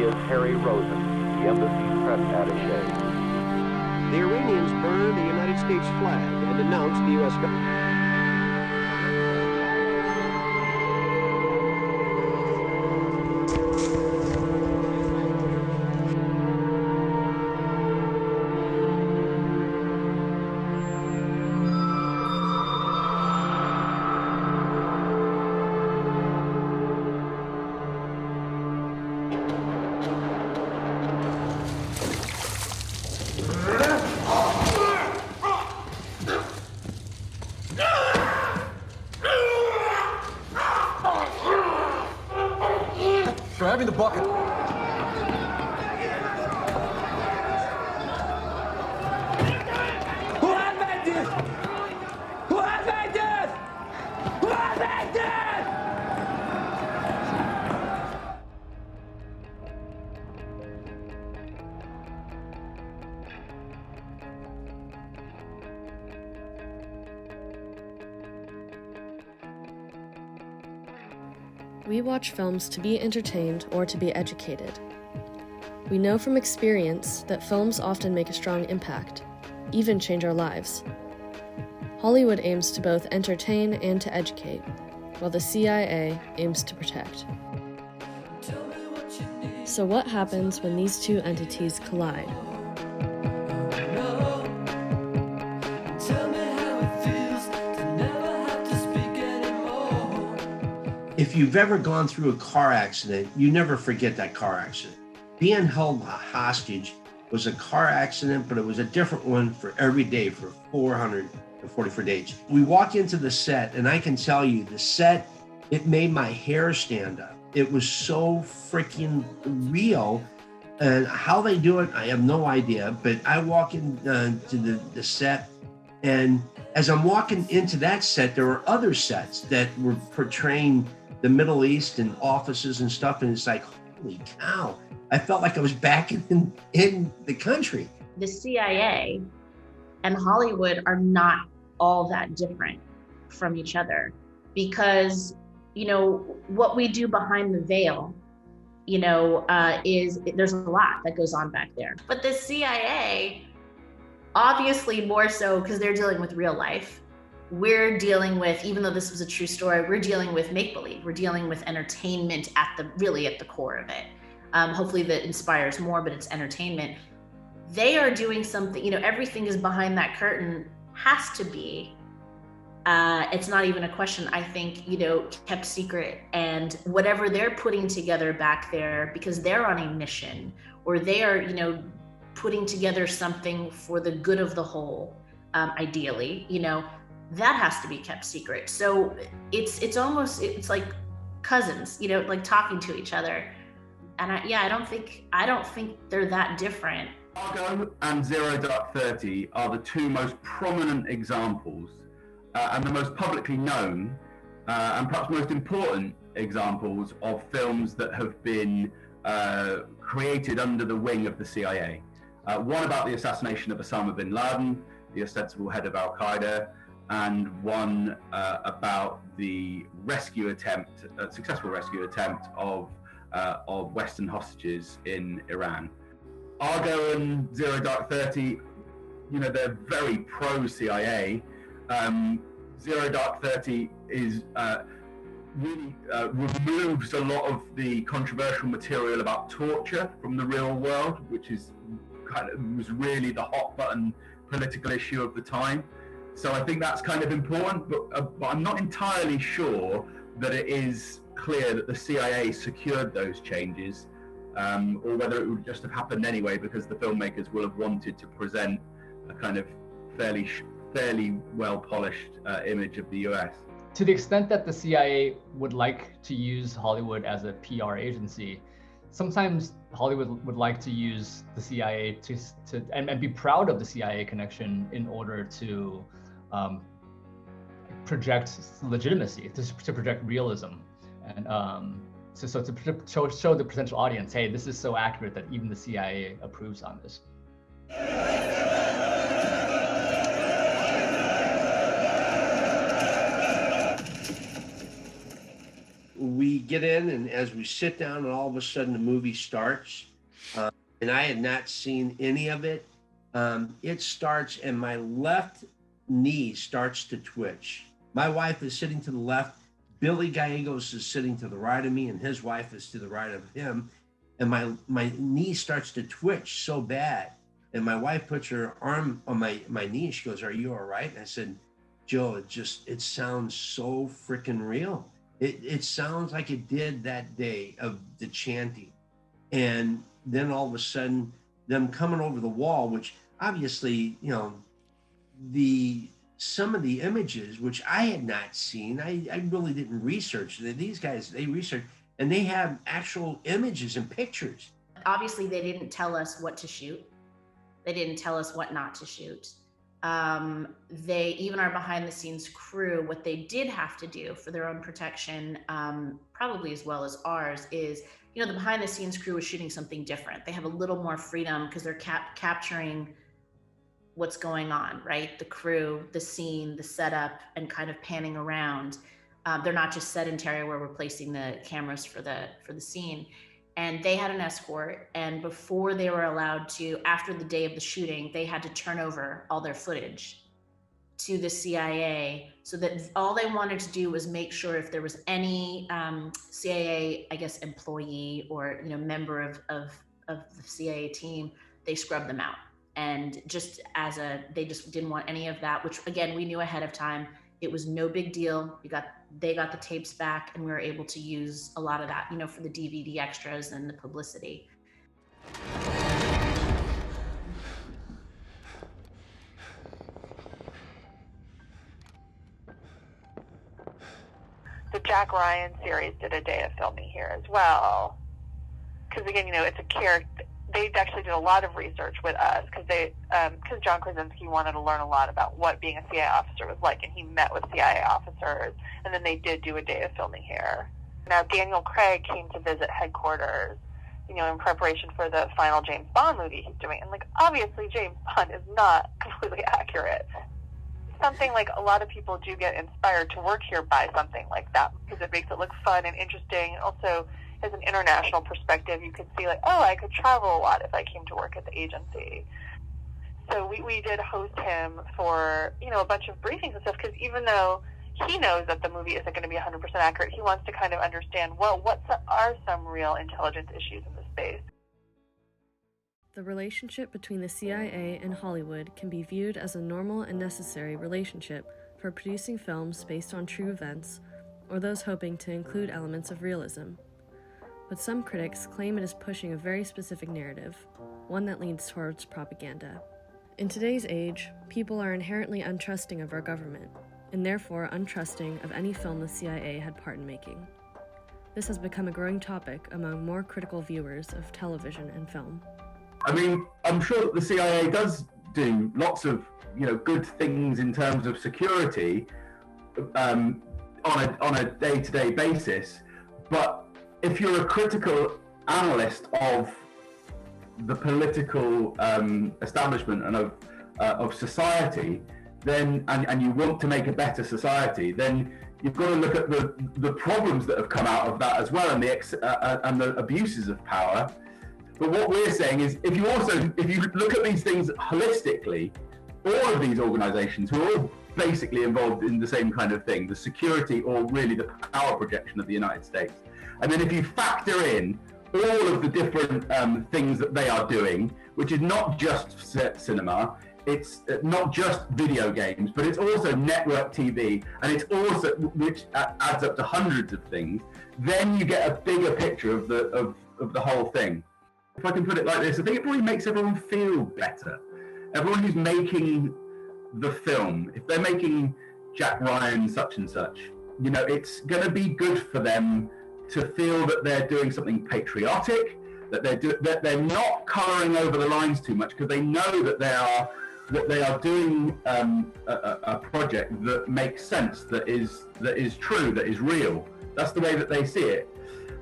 is Harry Rosen, the embassy's press attaché. The Iranians burned a United States flag and announced the U.S. government. Grabbing the bucket. Who has made this? Who has made this? Who has made this? We watch films to be entertained or to be educated. We know from experience that films often make a strong impact, even change our lives. Hollywood aims to both entertain and to educate, while the CIA aims to protect. So what happens when these two entities collide? If you've ever gone through a car accident, you never forget that car accident. Being held hostage was a car accident, but it was a different one for every day for 444 days. We walk into the set, and I can tell you, the set, it made my hair stand up. It was so freaking real. And how they do it, I have no idea. But I walk in to the set, and as I'm walking into that set, there were other sets that were portraying the Middle East and offices and stuff. And it's like, holy cow, I felt like I was back in the country. The CIA and Hollywood are not all that different from each other because, you know, what we do behind the veil, you know, is there's a lot that goes on back there. But the CIA, obviously more so because they're dealing with real life. We're dealing with, even though this was a true story, we're dealing with make-believe. We're dealing with entertainment at the core of it. Hopefully that inspires more, but it's entertainment. They are doing something, you know, everything is behind that curtain, has to be. It's not even a question, I think, you know, kept secret. And whatever they're putting together back there, because they're on a mission, or they are, you know, putting together something for the good of the whole, ideally, you know, that has to be kept secret. So it's almost, it's like cousins, you know, like talking to each other. And I don't think they're that different. Argo and Zero Dark 30 are the two most prominent examples and the most publicly known and perhaps most important examples of films that have been created under the wing of the CIA. One about the assassination of Osama bin Laden, the ostensible head of Al-Qaeda, and one about the successful rescue attempt of Western hostages in Iran. Argo and Zero Dark 30, you know, they're very pro-CIA. Zero Dark 30 is really removes a lot of the controversial material about torture from the real world, which is was really the hot button political issue of the time. So I think that's kind of important, but I'm not entirely sure that it is clear that the CIA secured those changes, or whether it would just have happened anyway because the filmmakers will have wanted to present a kind of fairly well-polished image of the US. To the extent that the CIA would like to use Hollywood as a PR agency, sometimes Hollywood would like to use the CIA and be proud of the CIA connection in order to project legitimacy, to project realism, and so to show the potential audience, hey, this is so accurate that even the CIA approves on this. we get in, and as we sit down, and all of a sudden the movie starts, and I had not seen any of it. It starts, and my left knee starts to twitch. My wife is sitting to the left. Billy Gallegos is sitting to the right of me, and his wife is to the right of him. And my knee starts to twitch so bad. And my wife puts her arm on my knee. She goes, "Are you all right?" And I said, "Joe, it sounds so freaking real. It sounds like it did that day of the chanting." And then all of a sudden, them coming over the wall, which obviously, you know, some of the images, which I had not seen, I really didn't research. These guys, they research, and they have actual images and pictures. Obviously, they didn't tell us what to shoot. They didn't tell us what not to shoot. They, even our behind the scenes crew, what they did have to do for their own protection, probably as well as ours, is, you know, the behind the scenes crew was shooting something different. They have a little more freedom because they're capturing what's going on, right? The crew, the scene, the setup, and kind of panning around. They're not just sedentary where we're placing the cameras for the scene. And they had an escort, and before they were allowed to, after the day of the shooting, they had to turn over all their footage to the CIA, so that all they wanted to do was make sure if there was any CIA, I guess, employee or, you know, member of the CIA team, they scrubbed them out. And just they just didn't want any of that, which again, we knew ahead of time. It was no big deal. They got the tapes back, and we were able to use a lot of that, you know, for the DVD extras and the publicity. The Jack Ryan series did a day of filming here as well. Because again, you know, it's a character. They actually did a lot of research with us because John Krasinski wanted to learn a lot about what being a CIA officer was like, and he met with CIA officers, and then they did do a day of filming here. Now, Daniel Craig came to visit headquarters, you know, in preparation for the final James Bond movie he's doing, and like, obviously James Bond is not completely accurate. Something like a lot of people do get inspired to work here by something like that because it makes it look fun and interesting. Also, as an international perspective, you could see like, oh, I could travel a lot if I came to work at the agency. So we did host him for, you know, a bunch of briefings and stuff, because even though he knows that the movie isn't going to be 100% accurate, he wants to kind of understand, well, what are some real intelligence issues in this space? The relationship between the CIA and Hollywood can be viewed as a normal and necessary relationship for producing films based on true events, or those hoping to include elements of realism. But some critics claim it is pushing a very specific narrative, one that leans towards propaganda. In today's age, people are inherently untrusting of our government, and therefore untrusting of any film the CIA had part in making. This has become a growing topic among more critical viewers of television and film. I mean, I'm sure that the CIA does do lots of, you know, good things in terms of security on a day-to-day basis, but if you're a critical analyst of the political establishment and of society, then and you want to make a better society, then you've got to look at the problems that have come out of that as well, and the abuses of power. But what we're saying is, if you look at these things holistically, all of these organizations who are all basically involved in the same kind of thing, the security or really the power projection of the United States. And then if you factor in all of the different things that they are doing, which is not just cinema, it's not just video games, but it's also network TV, and it's also, which adds up to hundreds of things, then you get a bigger picture of the whole thing. If I can put it like this, I think it probably makes everyone feel better. Everyone who's making the film, if they're making Jack Ryan such and such, you know, it's going to be good for them to feel that they're doing something patriotic, that they're not colouring over the lines too much, because they know that they are doing a project that makes sense, that is true, that is real. That's the way that they see it.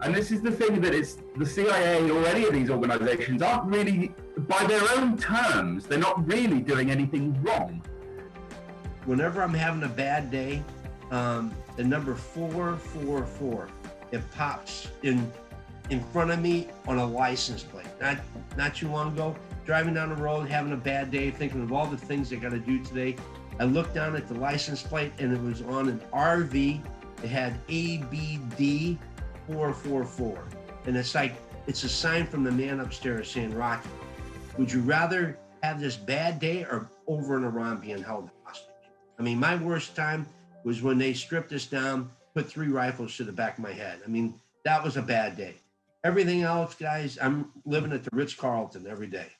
And this is the thing, that it's the CIA or any of these organizations aren't really, by their own terms, they're not really doing anything wrong. Whenever I'm having a bad day, the number 444 it pops in front of me on a license plate. Not too long ago, driving down the road, having a bad day, thinking of all the things I got to do today. I looked down at the license plate and it was on an RV. It had ABD 444. And it's like, it's a sign from the man upstairs saying, Rocky, would you rather have this bad day or over in Iran being held hostage? I mean, my worst time was when they stripped us down, put 3 rifles to the back of my head. I mean, that was a bad day. Everything else, guys, I'm living at the Ritz-Carlton every day.